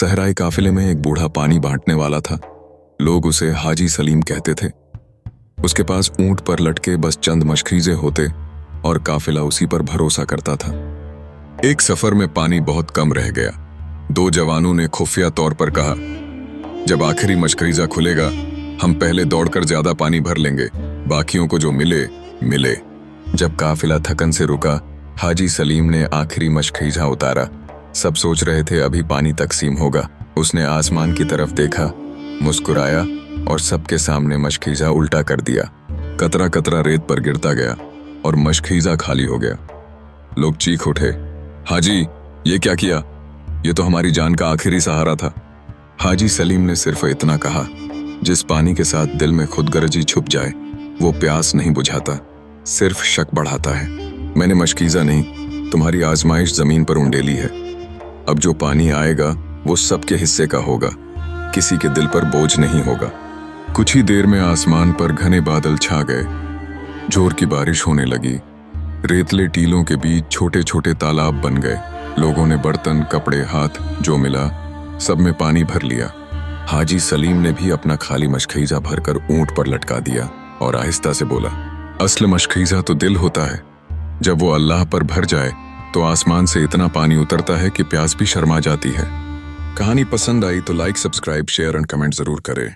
सहराई काफिले में एक बूढ़ा पानी बांटने वाला था। लोग उसे हाजी सलीम कहते थे। उसके पास ऊंट पर लटके बस चंद मशखीजे होते और काफिला उसी पर भरोसा करता था। एक सफर में पानी बहुत कम रह गया। दो जवानों ने खुफिया तौर पर कहा, जब आखिरी मशखीजा खुलेगा हम पहले दौड़कर ज्यादा पानी भर लेंगे, बाकियों को जो मिले मिले। जब काफिला थकन से रुका, हाजी सलीम ने आखिरी मशखीजा उतारा। सब सोच रहे थे अभी पानी तकसीम होगा। उसने आसमान की तरफ देखा, मुस्कुराया और सबके सामने मशखीजा उल्टा कर दिया। कतरा कतरा रेत पर गिरता गया और मशखीजा खाली हो गया। लोग चीख उठे, हाजी ये क्या किया? ये तो हमारी जान का आखिरी सहारा था। हाजी सलीम ने सिर्फ इतना कहा, जिस पानी के साथ दिल में खुदगर्जी छुप जाए वो प्यास नहीं बुझाता, सिर्फ शक बढ़ाता है। मैंने मशखीजा नहीं, तुम्हारी आजमाइश जमीन पर उंडेली है। अब जो पानी आएगा वो सबके हिस्से का होगा, किसी के दिल पर बोझ नहीं होगा। कुछ ही देर में आसमान पर घने बादल छा गए। जोर की बारिश होने लगी। रेतले टीलों के बीच छोटे छोटे तालाब बन गए। लोगों ने बर्तन, कपड़े, हाथ जो मिला सब में पानी भर लिया। हाजी सलीम ने भी अपना खाली मशखीजा भरकर ऊंट पर लटका दिया और आहिस्ता से बोला, असल मशखीजा तो दिल होता है। जब वो अल्लाह पर भर जाए तो आसमान से इतना पानी उतरता है कि प्यास भी शर्मा जाती है। कहानी पसंद आई तो like, subscribe, share and comment जरूर करें।